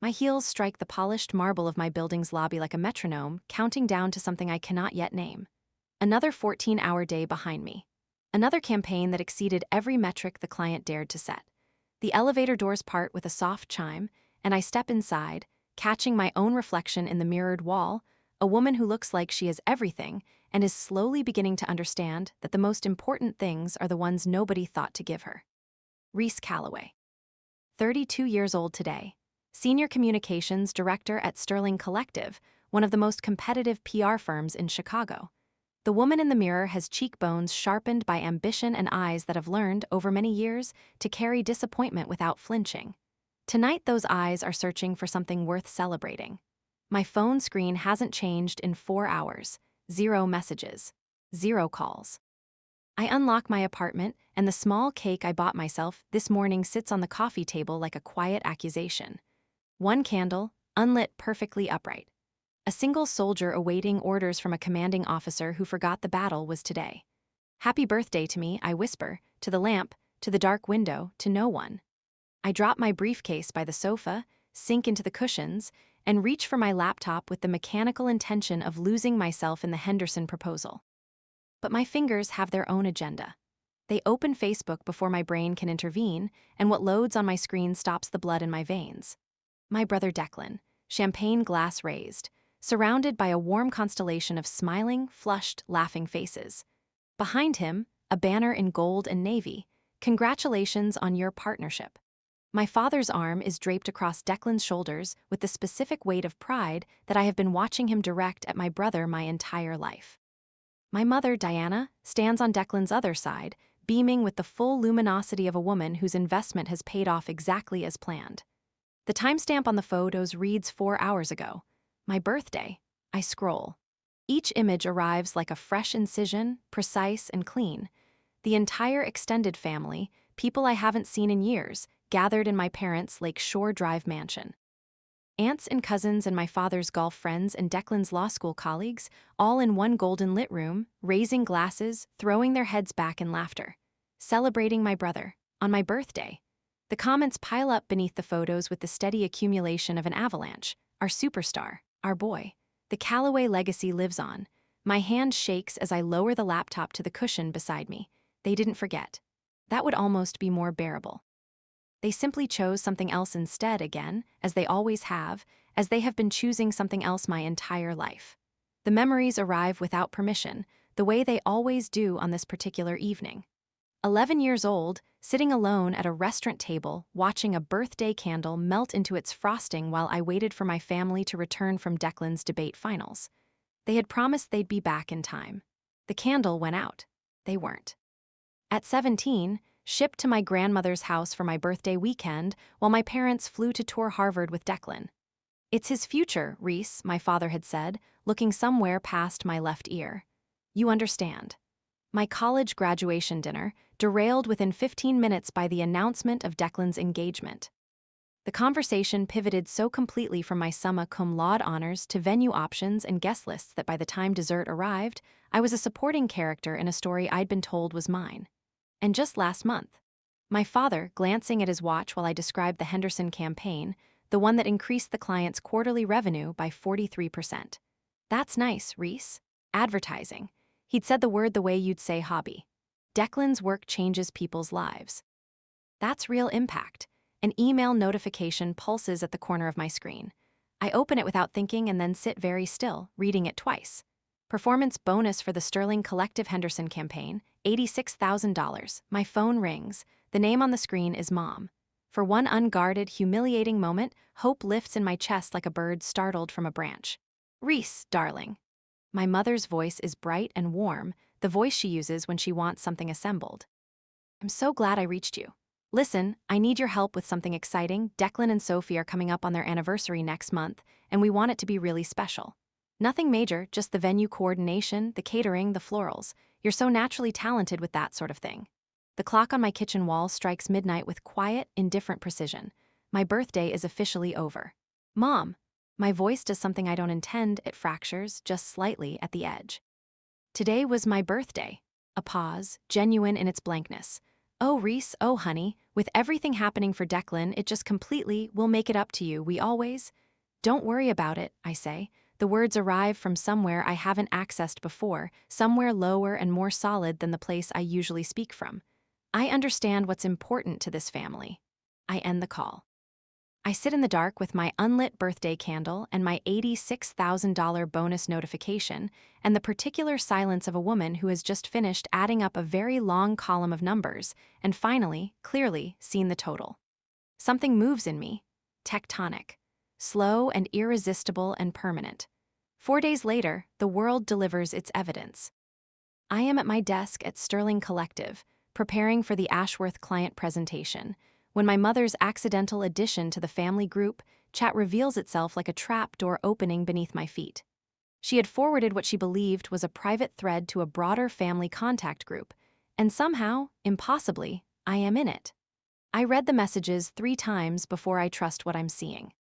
My heels strike the polished marble of my building's lobby like a metronome, counting down to something I cannot yet name. Another 14-hour day behind me. Another campaign that exceeded every metric the client dared to set. The elevator doors part with a soft chime, and I step inside, catching my own reflection in the mirrored wall, a woman who looks like she is everything and is slowly beginning to understand that the most important things are the ones nobody thought to give her. Reese Calloway. 32 years old today. Senior Communications Director at Sterling Collective, one of the most competitive PR firms in Chicago. The woman in the mirror has cheekbones sharpened by ambition and eyes that have learned, over many years, to carry disappointment without flinching. Tonight, those eyes are searching for something worth celebrating. My phone screen hasn't changed in 4 hours. 0 messages. 0 calls. I unlock my apartment, and the small cake I bought myself this morning sits on the coffee table like a quiet accusation. One candle, unlit perfectly upright. A single soldier awaiting orders from a commanding officer who forgot the battle was today. Happy birthday to me, I whisper, to the lamp, to the dark window, to no one. I drop my briefcase by the sofa, sink into the cushions, and reach for my laptop with the mechanical intention of losing myself in the Henderson proposal. But my fingers have their own agenda. They open Facebook before my brain can intervene, and what loads on my screen stops the blood in my veins. My brother Declan, champagne glass raised, surrounded by a warm constellation of smiling, flushed, laughing faces. Behind him, a banner in gold and navy. Congratulations on your partnership. My father's arm is draped across Declan's shoulders with the specific weight of pride that I have been watching him direct at my brother my entire life. My mother, Diana, stands on Declan's other side, beaming with the full luminosity of a woman whose investment has paid off exactly as planned. The timestamp on the photos reads 4 hours ago. My birthday. I scroll. Each image arrives like a fresh incision, precise and clean. The entire extended family, people I haven't seen in years, gathered in my parents' Lake Shore Drive mansion. Aunts and cousins and my father's golf friends and Declan's law school colleagues, all in one golden lit room, raising glasses, throwing their heads back in laughter. Celebrating my brother, on my birthday. The comments pile up beneath the photos with the steady accumulation of an avalanche. Our superstar, our boy. The Calloway legacy lives on. My hand shakes as I lower the laptop to the cushion beside me. They didn't forget. That would almost be more bearable. They simply chose something else instead again, as they always have, as they have been choosing something else my entire life. The memories arrive without permission, the way they always do on this particular evening. 11 years old, sitting alone at a restaurant table, watching a birthday candle melt into its frosting while I waited for my family to return from Declan's debate finals. They had promised they'd be back in time. The candle went out. They weren't. At 17, shipped to my grandmother's house for my birthday weekend while my parents flew to tour Harvard with Declan. It's his future, Reese, my father had said, looking somewhere past my left ear. You understand. My college graduation dinner, derailed within 15 minutes by the announcement of Declan's engagement. The conversation pivoted so completely from my summa cum laude honors to venue options and guest lists that by the time dessert arrived, I was a supporting character in a story I'd been told was mine. And just last month, my father, glancing at his watch while I described the Henderson campaign, the one that increased the client's quarterly revenue by 43%. That's nice, Reese. Advertising. He'd said the word the way you'd say hobby. Declan's work changes people's lives. That's real impact. An email notification pulses at the corner of my screen. I open it without thinking and then sit very still, reading it twice. Performance bonus for the Sterling Collective Henderson campaign, $86,000. My phone rings. The name on the screen is Mom. For one unguarded, humiliating moment, hope lifts in my chest like a bird startled from a branch. Reese, darling. My mother's voice is bright and warm, the voice she uses when she wants something assembled. I'm so glad I reached you. Listen, I need your help with something exciting. Declan and Sophie are coming up on their anniversary next month, and we want it to be really special. Nothing major, just the venue coordination, the catering, the florals. You're so naturally talented with that sort of thing. The clock on my kitchen wall strikes midnight with quiet, indifferent precision. My birthday is officially over. Mom! My voice does something I don't intend, it fractures, just slightly, at the edge. Today was my birthday. A pause, genuine in its blankness. Oh, Reese, oh, honey, with everything happening for Declan, it just completely, we'll make it up to you, we always. Don't worry about it, I say. The words arrive from somewhere I haven't accessed before, somewhere lower and more solid than the place I usually speak from. I understand what's important to this family. I end the call. I sit in the dark with my unlit birthday candle and my $86,000 bonus notification, and the particular silence of a woman who has just finished adding up a very long column of numbers and finally, clearly, seen the total. Something moves in me. Tectonic. Slow and irresistible and permanent. 4 days later, the world delivers its evidence. I am at my desk at Sterling Collective, preparing for the Ashworth client presentation, when my mother's accidental addition to the family group chat reveals itself like a trap door opening beneath my feet. She had forwarded what she believed was a private thread to a broader family contact group, and somehow, impossibly, I am in it. I read the messages 3 times before I trust what I'm seeing.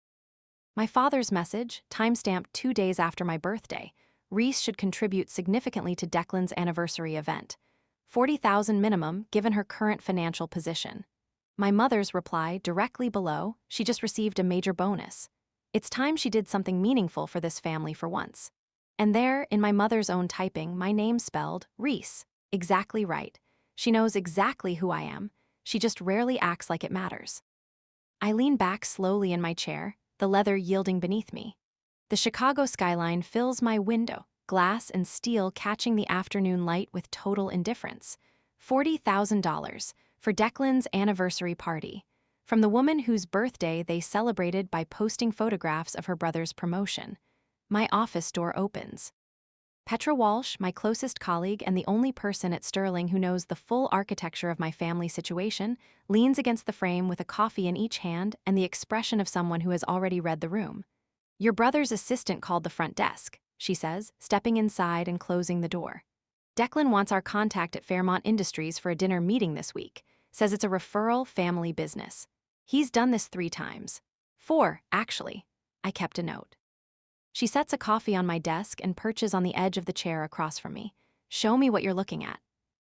My father's message, timestamped 2 days after my birthday, Reese should contribute significantly to Declan's anniversary event. $40,000 minimum given her current financial position. My mother's reply, directly below, she just received a major bonus. It's time she did something meaningful for this family for once. And there, in my mother's own typing, my name spelled Reese. Exactly right. She knows exactly who I am. She just rarely acts like it matters. I lean back slowly in my chair, the leather yielding beneath me. The Chicago skyline fills my window, glass and steel catching the afternoon light with total indifference. $40,000 for Declan's anniversary party, from the woman whose birthday they celebrated by posting photographs of her brother's promotion. My office door opens. Petra Walsh, my closest colleague and the only person at Sterling who knows the full architecture of my family situation, leans against the frame with a coffee in each hand and the expression of someone who has already read the room. "Your brother's assistant called the front desk," she says, stepping inside and closing the door. "Declan wants our contact at Fairmont Industries for a dinner meeting this week. Says it's a referral family business. He's done this 3 times. 4, actually." I kept a note. She sets a coffee on my desk and perches on the edge of the chair across from me. "Show me what you're looking at."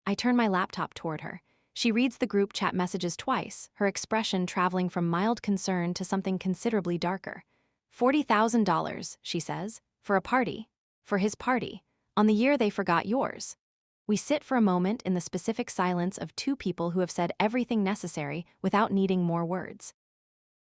I turn my laptop toward her. She reads the group chat messages twice, her expression traveling from mild concern to something considerably darker. $40,000, she says, for a party. For his party. On the year they forgot yours. We sit for a moment in the specific silence of 2 people who have said everything necessary without needing more words.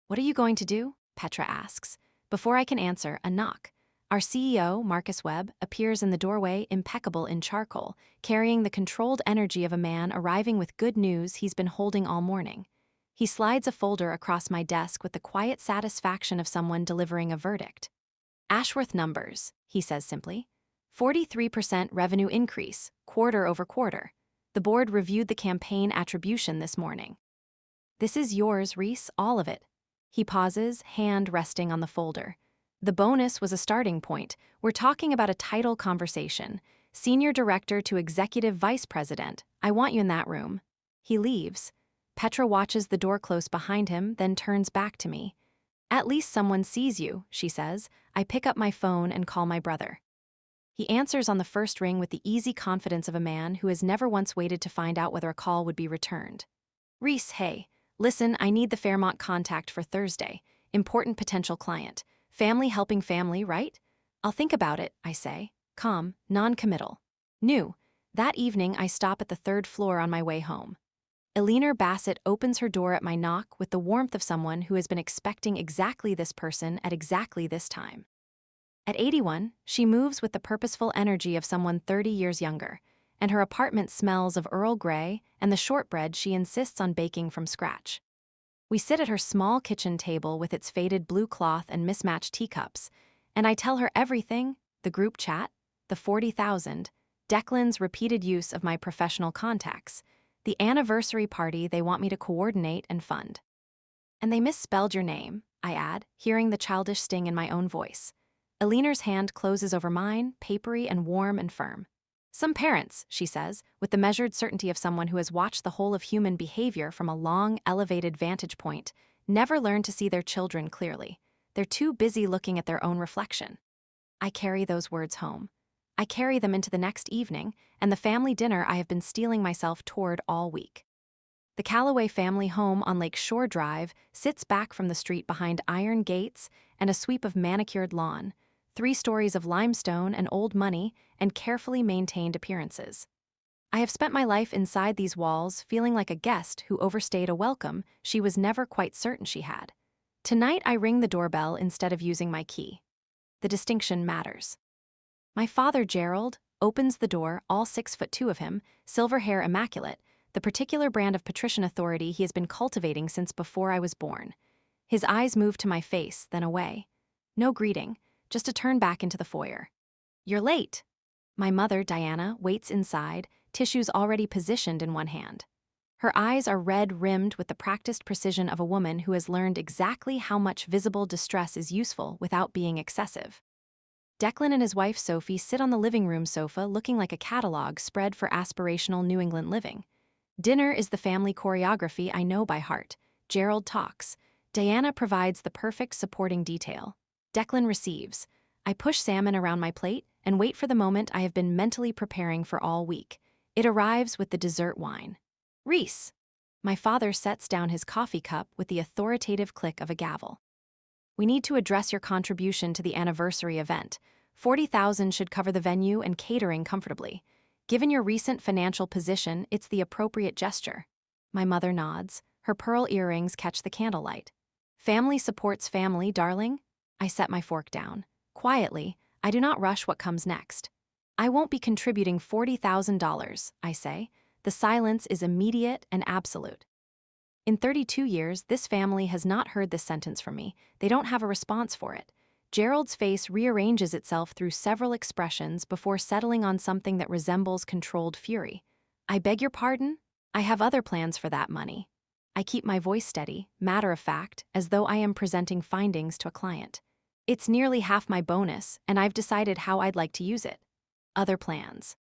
"What are you going to do?" Petra asks. Before I can answer, a knock. Our CEO, Marcus Webb, appears in the doorway, impeccable in charcoal, carrying the controlled energy of a man arriving with good news he's been holding all morning. He slides a folder across my desk with the quiet satisfaction of someone delivering a verdict. "Ashworth numbers," he says simply. 43% revenue increase, quarter over quarter. The board reviewed the campaign attribution this morning. "This is yours, Reese, all of it." He pauses, hand resting on the folder. "The bonus was a starting point. We're talking about a title conversation. Senior Director to Executive Vice President. I want you in that room." He leaves. Petra watches the door close behind him, then turns back to me. "At least someone sees you," she says. I pick up my phone and call my brother. He answers on the first ring with the easy confidence of a man who has never once waited to find out whether a call would be returned. "Reese, hey. Listen, I need the Fairmont contact for Thursday. Important potential client. Family helping family, right?" "I'll think about it," I say. Calm, non-committal. New. That evening, I stop at the 3rd floor on my way home. Eleanor Bassett opens her door at my knock with the warmth of someone who has been expecting exactly this person at exactly this time. At 81, she moves with the purposeful energy of someone 30 years younger, and her apartment smells of Earl Grey and the shortbread she insists on baking from scratch. We sit at her small kitchen table with its faded blue cloth and mismatched teacups, and I tell her everything: the group chat, the 40,000, Declan's repeated use of my professional contacts, the anniversary party they want me to coordinate and fund. "And they misspelled your name," I add, hearing the childish sting in my own voice. Eleanor's hand closes over mine, papery and warm and firm. "Some parents," she says, with the measured certainty of someone who has watched the whole of human behavior from a long, elevated vantage point, never learn to see their children clearly. They're too busy looking at their own reflection. I carry those words home. I carry them into the next evening and the family dinner I have been steeling myself toward all week. The Calloway family home on Lake Shore Drive sits back from the street behind iron gates and a sweep of manicured lawn, 3 stories of limestone and old money, and carefully maintained appearances. I have spent my life inside these walls feeling like a guest who overstayed a welcome she was never quite certain she had. Tonight I ring the doorbell instead of using my key. The distinction matters. My father, Gerald, opens the door, all 6'2" of him, silver hair immaculate, the particular brand of patrician authority he has been cultivating since before I was born. His eyes move to my face, then away. No greeting, just a turn back into the foyer. "You're late." My mother, Diana, waits inside, tissues already positioned in one hand. Her eyes are red-rimmed with the practiced precision of a woman who has learned exactly how much visible distress is useful without being excessive. Declan and his wife Sophie sit on the living room sofa looking like a catalog spread for aspirational New England living. Dinner is the family choreography I know by heart. Gerald talks. Diana provides the perfect supporting detail. Declan receives. I push salmon around my plate and wait for the moment I have been mentally preparing for all week. It arrives with the dessert wine. "Reese." My father sets down his coffee cup with the authoritative click of a gavel. "We need to address your contribution to the anniversary event. $40,000 should cover the venue and catering comfortably. Given your recent financial position, it's the appropriate gesture." My mother nods. Her pearl earrings catch the candlelight. "Family supports family, darling." I set my fork down. Quietly, I do not rush what comes next. "I won't be contributing $40,000, I say. The silence is immediate and absolute. In 32 years, this family has not heard this sentence from me. They don't have a response for it. Gerald's face rearranges itself through several expressions before settling on something that resembles controlled fury. "I beg your pardon? I have other plans for that money." I keep my voice steady, matter of fact, as though I am presenting findings to a client. "It's nearly half my bonus, and I've decided how I'd like to use it." "Other plans."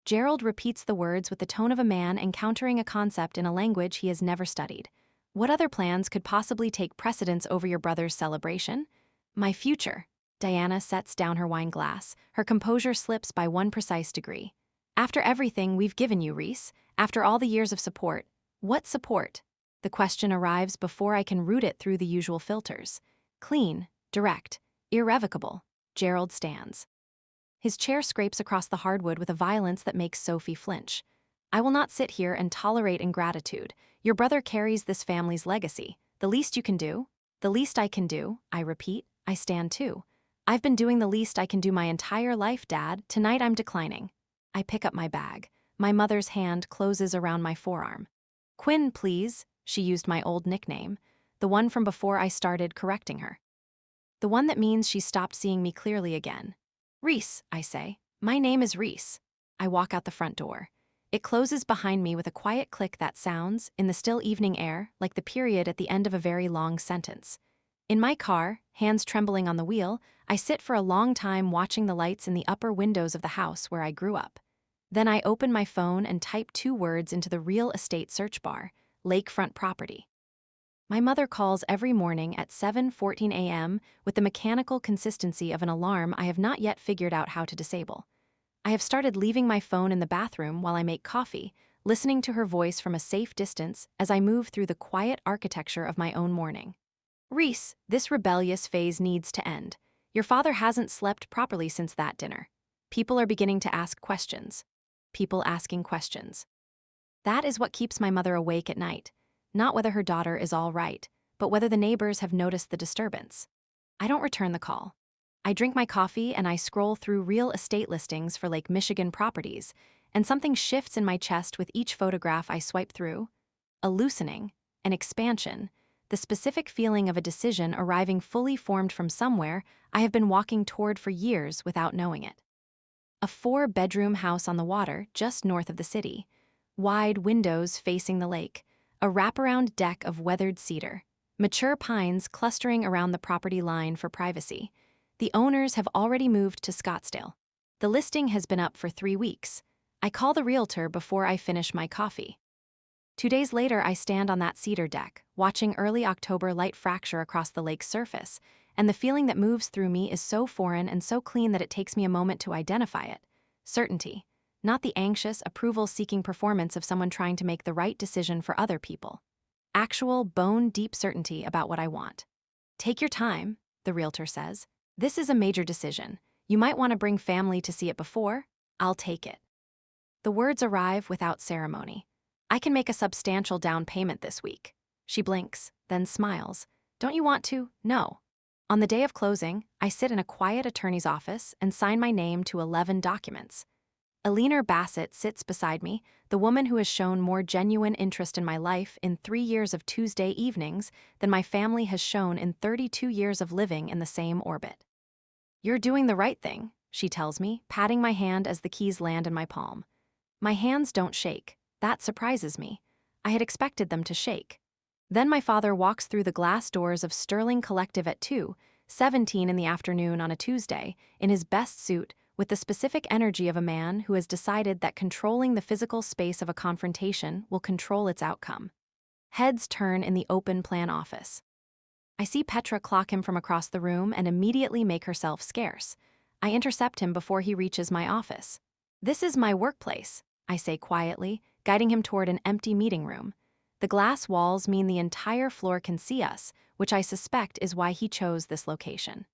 Gerald repeats the words with the tone of a man encountering a concept in a language he has never studied. "What other plans could possibly take precedence over your brother's celebration?" "My future." Diana sets down her wine glass. Her composure slips by 1 precise degree. "After everything we've given you, Reese, after all the years of support." "What support?" The question arrives before I can route it through the usual filters. Clean, direct, irrevocable. Gerald stands. His chair scrapes across the hardwood with a violence that makes Sophie flinch. "I will not sit here and tolerate ingratitude. Your brother carries this family's legacy. The least you can do?" "The least I can do," I repeat. I stand too. "I've been doing the least I can do my entire life, Dad. Tonight I'm declining." I pick up my bag. My mother's hand closes around my forearm. "Quinn, please." She used my old nickname, the one from before I started correcting her. The one that means she stopped seeing me clearly again. "Reese," I say. "My name is Reese." I walk out the front door. It closes behind me with a quiet click that sounds, in the still evening air, like the period at the end of a very long sentence. In my car, hands trembling on the wheel, I sit for a long time watching the lights in the upper windows of the house where I grew up. Then I open my phone and type 2 words into the real estate search bar: lakefront property. My mother calls every morning at 7:14 a.m. with the mechanical consistency of an alarm I have not yet figured out how to disable. I have started leaving my phone in the bathroom while I make coffee, listening to her voice from a safe distance as I move through the quiet architecture of my own morning. "Reese, this rebellious phase needs to end. Your father hasn't slept properly since that dinner. People are beginning to ask questions. People asking questions." That is what keeps my mother awake at night. Not whether her daughter is all right, but whether the neighbors have noticed the disturbance. I don't return the call. I drink my coffee and I scroll through real estate listings for Lake Michigan properties, and something shifts in my chest with each photograph I swipe through. A loosening, an expansion, the specific feeling of a decision arriving fully formed from somewhere I have been walking toward for years without knowing it. A 4-bedroom house on the water just north of the city. Wide windows facing the lake. A wraparound deck of weathered cedar. Mature pines clustering around the property line for privacy. The owners have already moved to Scottsdale. The listing has been up for 3 weeks. I call the realtor before I finish my coffee. 2 days later, I stand on that cedar deck, watching early October light fracture across the lake's surface, and the feeling that moves through me is so foreign and so clean that it takes me a moment to identify it. Certainty. not the anxious, approval-seeking performance of someone trying to make the right decision for other people. Actual, bone-deep certainty about what I want. Take your time, the realtor says. This is a major decision. You might want to bring family to see it before. I'll take it. The words arrive without ceremony. I can make a substantial down payment this week. She blinks, then smiles. Don't you want to? No. On the day of closing, I sit in a quiet attorney's office and sign my name to 11 documents. Eleanor Bassett sits beside me, the woman who has shown more genuine interest in my life in 3 years of Tuesday evenings than my family has shown in 32 years of living in the same orbit. You're doing the right thing, she tells me, patting my hand as the keys land in my palm. My hands don't shake. That surprises me. I had expected them to shake. Then my father walks through the glass doors of Sterling Collective at 2:17 in the afternoon on a Tuesday, in his best suit, with the specific energy of a man who has decided that controlling the physical space of a confrontation will control its outcome. Heads turn in the open plan office. I see Petra clock him from across the room and immediately make herself scarce. I intercept him before he reaches my office. This is my workplace, I say quietly, guiding him toward an empty meeting room. The glass walls mean the entire floor can see us, which I suspect is why he chose this location.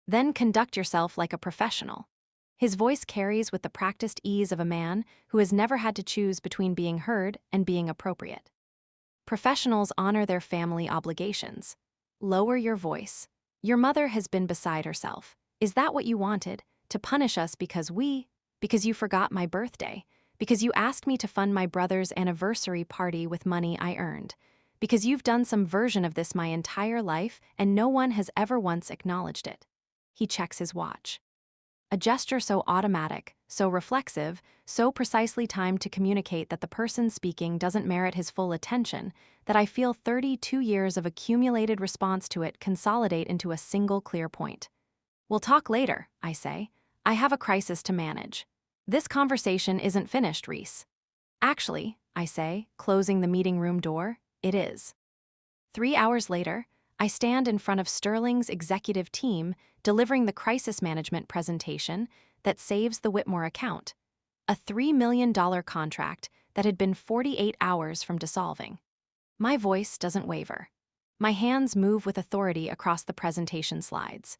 Then conduct yourself like a professional. His voice carries with the practiced ease of a man who has never had to choose between being heard and being appropriate. Professionals honor their family obligations. Lower your voice. Your mother has been beside herself. Is that what you wanted? To punish us because you forgot my birthday? Because you asked me to fund my brother's anniversary party with money I earned? Because you've done some version of this my entire life and no one has ever once acknowledged it. He checks his watch. A gesture so automatic, so reflexive, so precisely timed to communicate that the person speaking doesn't merit his full attention, that I feel 32 years of accumulated response to it consolidate into a single clear point. We'll talk later, I say. I have a crisis to manage. This conversation isn't finished, Reese. Actually, I say, closing the meeting room door, it is. 3 hours later, I stand in front of Sterling's executive team delivering the crisis management presentation that saves the Whitmore account, a $3 million contract that had been 48 hours from dissolving. My voice doesn't waver. My hands move with authority across the presentation slides.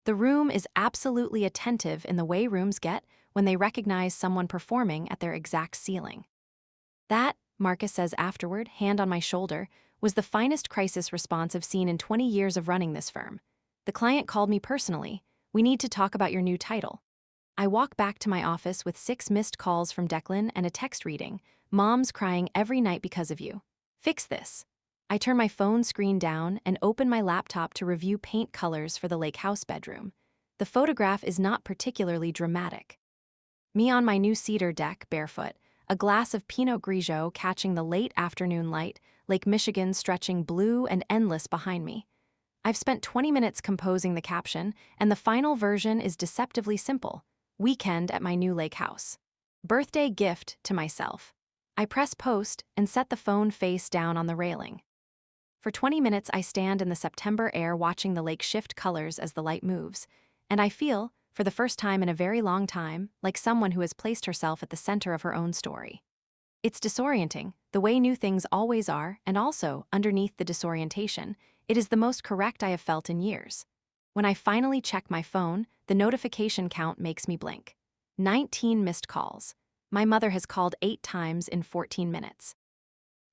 The room is absolutely attentive in the way rooms get when they recognize someone performing at their exact ceiling. That, Marcus says afterward, hand on my shoulder, was the finest crisis response I've seen in 20 years of running this firm. The client called me personally. We need to talk about your new title. I walk back to my office with 6 missed calls from Declan and a text reading, "Mom's crying every night because of you. Fix this." I turn my phone screen down and open my laptop to review paint colors for the lake house bedroom. The photograph is not particularly dramatic. Me on my new cedar deck, barefoot, a glass of Pinot Grigio catching the late afternoon light, Lake Michigan stretching blue and endless behind me. I've spent 20 minutes composing the caption, and the final version is deceptively simple: weekend at my new lake house. Birthday gift to myself. I press post and set the phone face down on the railing. For 20 minutes I stand in the September air watching the lake shift colors as the light moves, and I feel, for the first time in a very long time, like someone who has placed herself at the center of her own story. It's disorienting, the way new things always are, and also, underneath the disorientation, it is the most correct I have felt in years. When I finally check my phone, the notification count makes me blink. 19 missed calls. My mother has called 8 times in 14 minutes.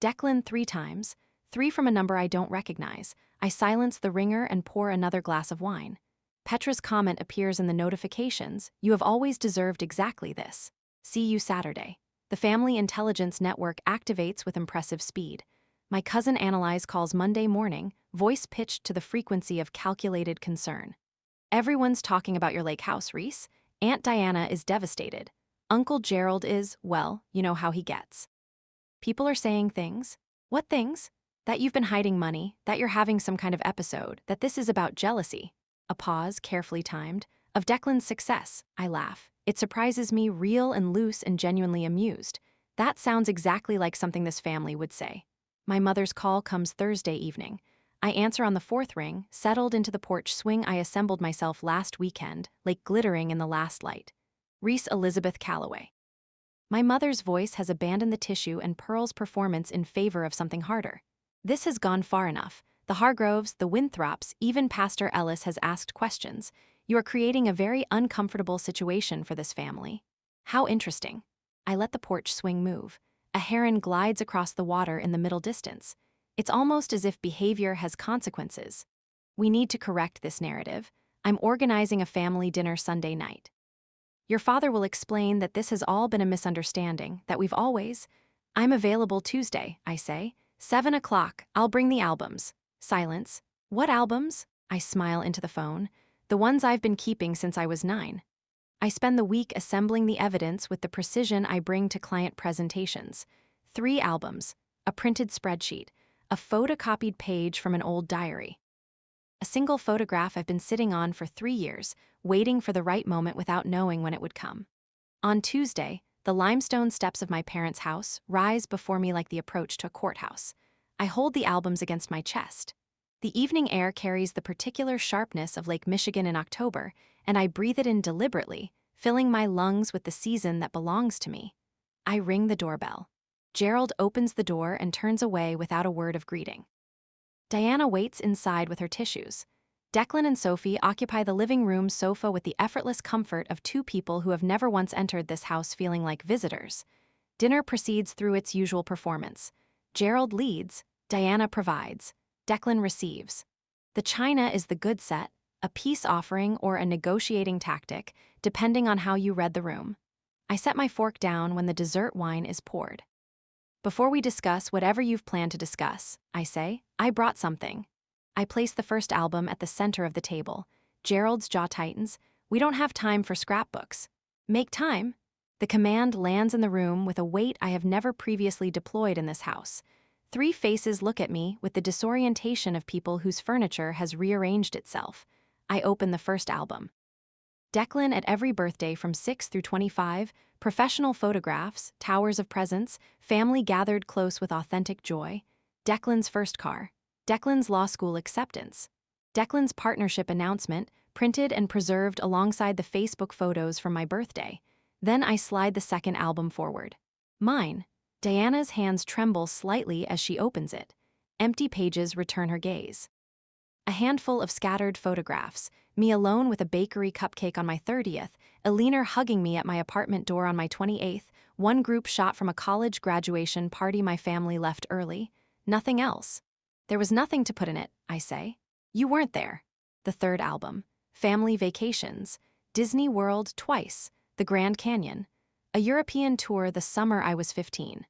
Declan 3 times, 3 from a number I don't recognize. I silence the ringer and pour another glass of wine. Petra's comment appears in the notifications: "You have always deserved exactly this. See you Saturday." The Family Intelligence Network activates with impressive speed. My cousin Annalise calls Monday morning, voice pitched to the frequency of calculated concern. "Everyone's talking about your lake house, Reese. Aunt Diana is devastated. Uncle Gerald is, well, you know how he gets. People are saying things." "What things?" "That you've been hiding money, that you're having some kind of episode, that this is about jealousy." A pause, carefully timed. "Of Declan's success," I laugh. It surprises me, real and loose and genuinely amused. That sounds exactly like something this family would say. My mother's call comes Thursday evening. I answer on the 4th ring, settled into the porch swing I assembled myself last weekend, lake glittering in the last light. "Reese Elizabeth Calloway." My mother's voice has abandoned the tissue and Pearl's performance in favor of something harder. This has gone far enough. The Hargroves, the Winthrops, even Pastor Ellis has asked questions. You are creating a very uncomfortable situation for this family. How interesting. I let the porch swing move. A heron glides across the water in the middle distance. It's almost as if behavior has consequences. We need to correct this narrative. I'm organizing a family dinner Sunday night. Your father will explain that this has all been a misunderstanding, that we've always... I'm available Tuesday, I say. 7 o'clock, I'll bring the albums. Silence. What albums? I smile into the phone. The ones I've been keeping since I was 9. I spend the week assembling the evidence with the precision I bring to client presentations. 3 albums, a printed spreadsheet, a photocopied page from an old diary. A single photograph I've been sitting on for 3 years, waiting for the right moment without knowing when it would come. On Tuesday, the limestone steps of my parents' house rise before me like the approach to a courthouse. I hold the albums against my chest. The evening air carries the particular sharpness of Lake Michigan in October, and I breathe it in deliberately, filling my lungs with the season that belongs to me. I ring the doorbell. Gerald opens the door and turns away without a word of greeting. Diana waits inside with her tissues. Declan and Sophie occupy the living room sofa with the effortless comfort of 2 people who have never once entered this house feeling like visitors. Dinner proceeds through its usual performance. Gerald leads, Diana provides, Declan receives. The china is the good set, a peace offering or a negotiating tactic, depending on how you read the room. I set my fork down when the dessert wine is poured. Before we discuss whatever you've planned to discuss, I say, I brought something. I place the first album at the center of the table. Gerald's jaw tightens. We don't have time for scrapbooks. Make time. The command lands in the room with a weight I have never previously deployed in this house. 3 faces look at me with the disorientation of people whose furniture has rearranged itself. I open the first album. Declan at every birthday from 6 through 25, professional photographs, towers of presents, family gathered close with authentic joy. Declan's first car. Declan's law school acceptance. Declan's partnership announcement, printed and preserved alongside the Facebook photos from my birthday. Then I slide the second album forward. Mine. Diana's hands tremble slightly as she opens it. Empty pages return her gaze. A handful of scattered photographs, me alone with a bakery cupcake on my 30th, Eleanor hugging me at my apartment door on my 28th, one group shot from a college graduation party my family left early. Nothing else. There was nothing to put in it, I say. You weren't there. The third album. Family vacations. Disney World twice. The Grand Canyon. A European tour the summer I was 15.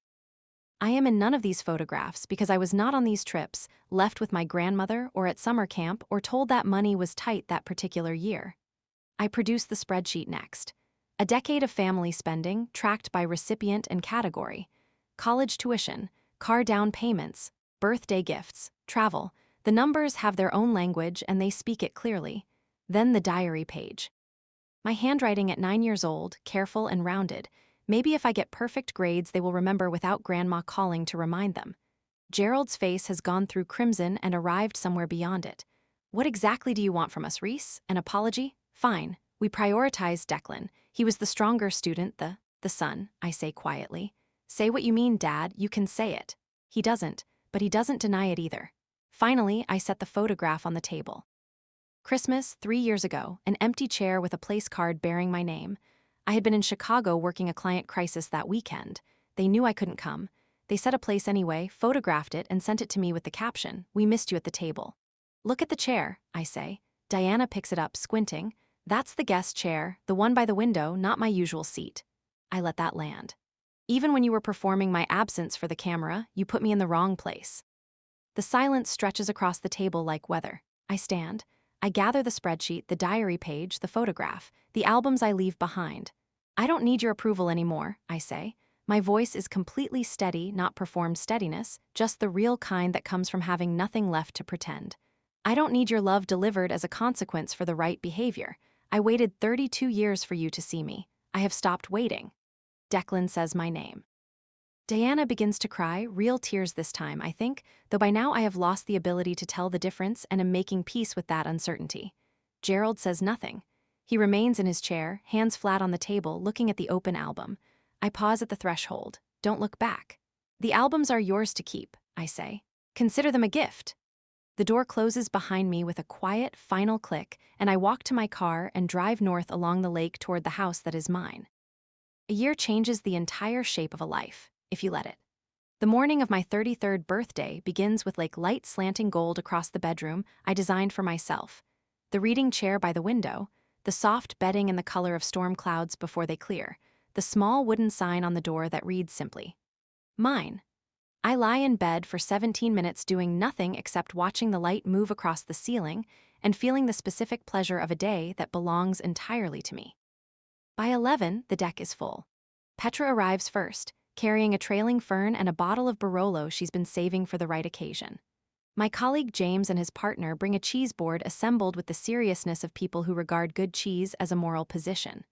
I am in none of these photographs because I was not on these trips, left with my grandmother or at summer camp or told that money was tight that particular year. I produce the spreadsheet next. A decade of family spending, tracked by recipient and category. College tuition, car down payments, birthday gifts, travel. The numbers have their own language and they speak it clearly. Then the diary page. My handwriting at 9 years old, careful and rounded. Maybe if I get perfect grades, they will remember without Grandma calling to remind them. Gerald's face has gone through crimson and arrived somewhere beyond it. What exactly do you want from us, Reese? An apology? Fine. We prioritized Declan. He was the stronger student, the son, I say quietly. Say what you mean, Dad. You can say it. He doesn't, but he doesn't deny it either. Finally, I set the photograph on the table. Christmas, 3 years ago, an empty chair with a place card bearing my name. I had been in Chicago working a client crisis that weekend. They knew I couldn't come. They set a place anyway, photographed it, and sent it to me with the caption, "We missed you at the table." Look at the chair, I say. Diana picks it up, squinting. That's the guest chair, the one by the window, not my usual seat. I let that land. Even when you were performing my absence for the camera, you put me in the wrong place. The silence stretches across the table like weather. I stand. I gather the spreadsheet, the diary page, the photograph, the albums I leave behind. I don't need your approval anymore, I say. My voice is completely steady, not performed steadiness, just the real kind that comes from having nothing left to pretend. I don't need your love delivered as a consequence for the right behavior. I waited 32 years for you to see me. I have stopped waiting. Declan says my name. Diana begins to cry, real tears this time, I think, though by now I have lost the ability to tell the difference and am making peace with that uncertainty. Gerald says nothing. He remains in his chair, hands flat on the table, looking at the open album. I pause at the threshold. Don't look back. The albums are yours to keep, I say. Consider them a gift. The door closes behind me with a quiet, final click, and I walk to my car and drive north along the lake toward the house that is mine. A year changes the entire shape of a life, if you let it. The morning of my 33rd birthday begins with like light slanting gold across the bedroom I designed for myself. The reading chair by the window, the soft bedding in the color of storm clouds before they clear, the small wooden sign on the door that reads simply, "Mine." I lie in bed for 17 minutes doing nothing except watching the light move across the ceiling and feeling the specific pleasure of a day that belongs entirely to me. By 11, the deck is full. Petra arrives first, carrying a trailing fern and a bottle of Barolo she's been saving for the right occasion. My colleague James and his partner bring a cheese board assembled with the seriousness of people who regard good cheese as a moral position.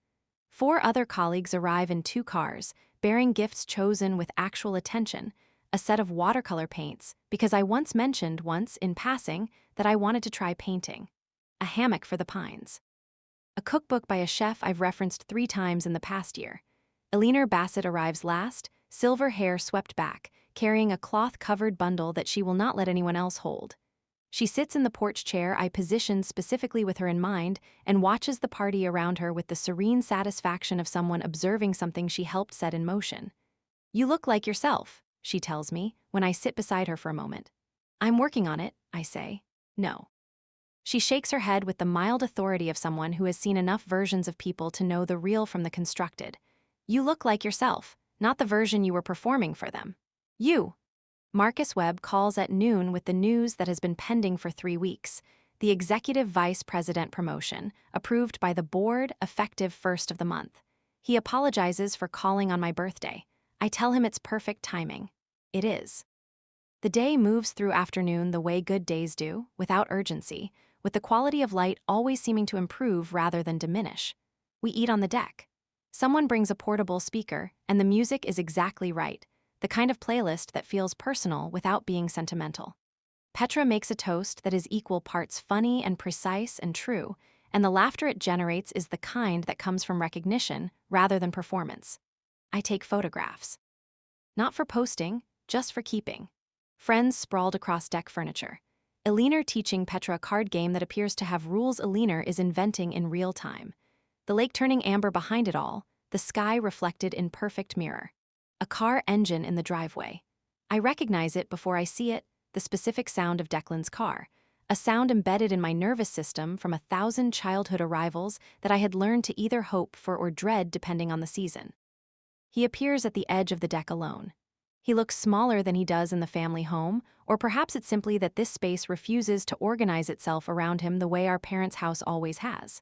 4 other colleagues arrive in 2 cars, bearing gifts chosen with actual attention, a set of watercolor paints, because I once mentioned in passing, that I wanted to try painting. A hammock for the pines. A cookbook by a chef I've referenced 3 times in the past year. Eleanor Bassett arrives last, silver hair swept back, carrying a cloth-covered bundle that she will not let anyone else hold. She sits in the porch chair I positioned specifically with her in mind and watches the party around her with the serene satisfaction of someone observing something she helped set in motion. "You look like yourself," she tells me, when I sit beside her for a moment. "I'm working on it," I say. "No." She shakes her head with the mild authority of someone who has seen enough versions of people to know the real from the constructed. "You look like yourself, not the version you were performing for them. You." Marcus Webb calls at noon with the news that has been pending for 3 weeks. The executive vice president promotion, approved by the board, effective 1st of the month. He apologizes for calling on my birthday. I tell him it's perfect timing. It is. The day moves through afternoon the way good days do, without urgency, with the quality of light always seeming to improve rather than diminish. We eat on the deck. Someone brings a portable speaker, and the music is exactly right, the kind of playlist that feels personal without being sentimental. Petra makes a toast that is equal parts funny and precise and true, and the laughter it generates is the kind that comes from recognition rather than performance. I take photographs. Not for posting, just for keeping. Friends sprawled across deck furniture. Eleanor teaching Petra a card game that appears to have rules Eleanor is inventing in real time. The lake turning amber behind it all, the sky reflected in perfect mirror. A car engine in the driveway. I recognize it before I see it, the specific sound of Declan's car, a sound embedded in my nervous system from 1,000 childhood arrivals that I had learned to either hope for or dread depending on the season. He appears at the edge of the deck alone. He looks smaller than he does in the family home, or perhaps it's simply that this space refuses to organize itself around him the way our parents' house always has.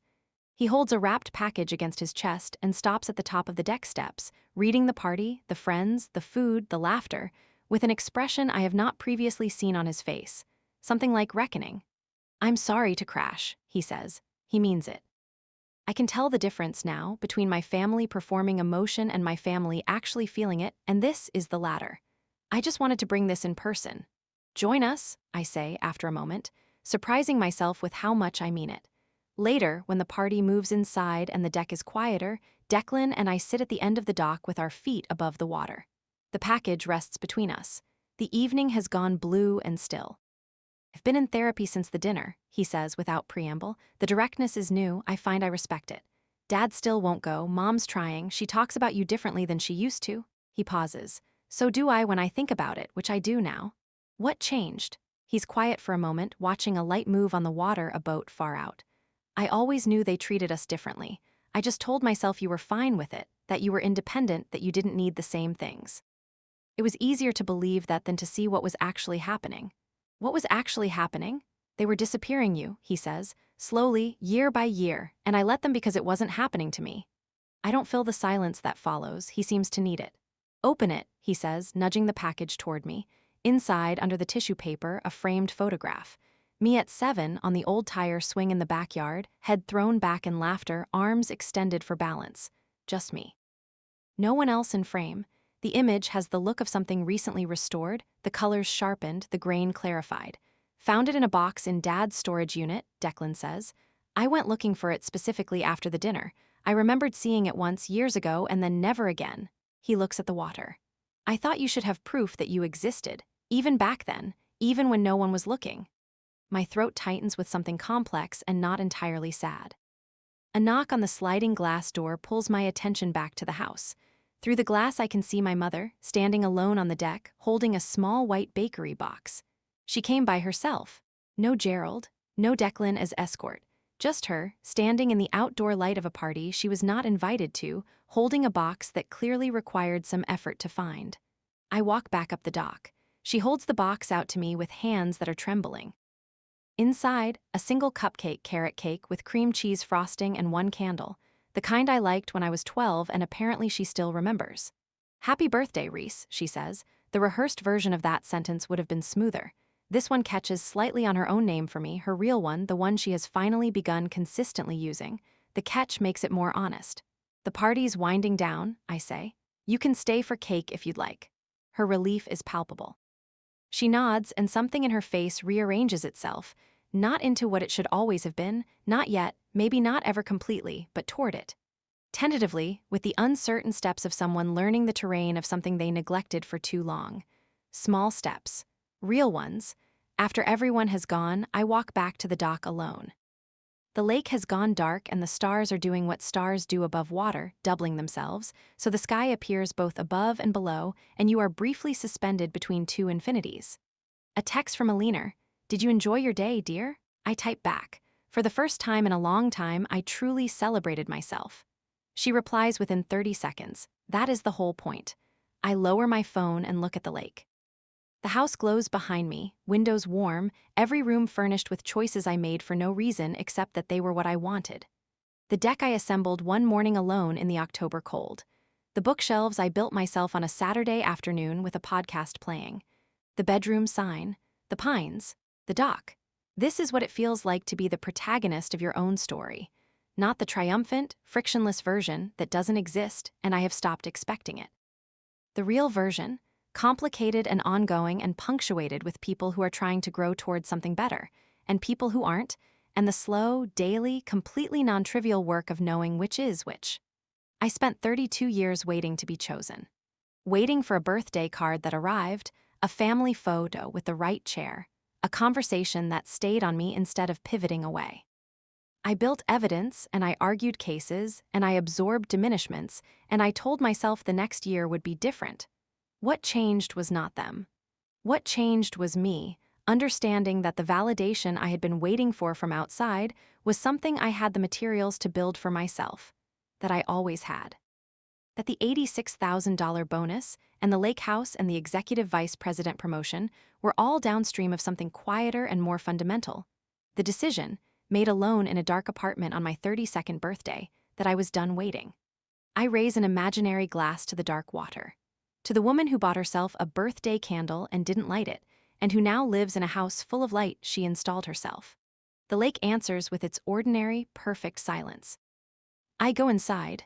He holds a wrapped package against his chest and stops at the top of the deck steps, reading the party, the friends, the food, the laughter, with an expression I have not previously seen on his face, something like reckoning. "I'm sorry to crash," he says. He means it. I can tell the difference now between my family performing emotion and my family actually feeling it, and this is the latter. I just wanted to bring this in person. "Join us," I say after a moment, surprising myself with how much I mean it. Later, when the party moves inside and the deck is quieter, Declan and I sit at the end of the dock with our feet above the water. The package rests between us. The evening has gone blue and still. "I've been in therapy since the dinner," he says without preamble. The directness is new, I find I respect it. "Dad still won't go, Mom's trying, she talks about you differently than she used to." He pauses. "So do I when I think about it, which I do now." "What changed?" He's quiet for a moment, watching a light move on the water, a boat far out. "I always knew they treated us differently. I just told myself you were fine with it, that you were independent, that you didn't need the same things." It was easier to believe that than to see what was actually happening. "What was actually happening? They were disappearing you," he says, slowly, year by year, and I let them because it wasn't happening to me. I don't fill the silence that follows, he seems to need it. "Open it," he says, nudging the package toward me. Inside, under the tissue paper, a framed photograph. Me at 7 on the old tire swing in the backyard, head thrown back in laughter, arms extended for balance. Just me. No one else in frame. The image has the look of something recently restored, the colors sharpened, the grain clarified. "Found it in a box in Dad's storage unit," Declan says. "I went looking for it specifically after the dinner. I remembered seeing it once years ago and then never again." He looks at the water. I thought you should have proof that you existed, even back then, even when no one was looking. My throat tightens with something complex and not entirely sad. A knock on the sliding glass door pulls my attention back to the house. Through the glass I can see my mother, standing alone on the deck, holding a small white bakery box. She came by herself. No Gerald, no Declan as escort. Just her, standing in the outdoor light of a party she was not invited to, holding a box that clearly required some effort to find. I walk back up the dock. She holds the box out to me with hands that are trembling. Inside, a single cupcake carrot cake with cream cheese frosting and one candle, the kind I liked when I was 12 and apparently she still remembers. "Happy birthday, Reese," she says. The rehearsed version of that sentence would have been smoother. This one catches slightly on her own name for me, her real one, the one she has finally begun consistently using. The catch makes it more honest. "The party's winding down," I say. "You can stay for cake if you'd like." Her relief is palpable. She nods, and something in her face rearranges itself, not into what it should always have been, not yet, maybe not ever completely, but toward it. Tentatively, with the uncertain steps of someone learning the terrain of something they neglected for too long. Small steps. Real ones. After everyone has gone, I walk back to the dock alone. The lake has gone dark and the stars are doing what stars do above water, doubling themselves, so the sky appears both above and below, and you are briefly suspended between two infinities. A text from Alina. "Did you enjoy your day, dear?" I type back. For the first time in a long time, I truly celebrated myself. She replies within 30 seconds. That is the whole point. I lower my phone and look at the lake. The house glows behind me, windows warm, every room furnished with choices I made for no reason except that they were what I wanted. The deck I assembled one morning alone in the October cold. The bookshelves I built myself on a Saturday afternoon with a podcast playing. The bedroom sign, the pines, the dock. This is what it feels like to be the protagonist of your own story. Not the triumphant, frictionless version that doesn't exist and I have stopped expecting it. The real version, complicated and ongoing and punctuated with people who are trying to grow towards something better, and people who aren't, and the slow, daily, completely non-trivial work of knowing which is which. I spent 32 years waiting to be chosen. Waiting for a birthday card that arrived, a family photo with the right chair, a conversation that stayed on me instead of pivoting away. I built evidence, and I argued cases, and I absorbed diminishments, and I told myself the next year would be different. What changed was not them. What changed was me, understanding that the validation I had been waiting for from outside was something I had the materials to build for myself, that I always had. That the $86,000 bonus and the lake house and the executive vice president promotion were all downstream of something quieter and more fundamental. The decision, made alone in a dark apartment on my 32nd birthday, that I was done waiting. I raise an imaginary glass to the dark water. To the woman who bought herself a birthday candle and didn't light it, and who now lives in a house full of light she installed herself. The lake answers with its ordinary, perfect silence. I go inside,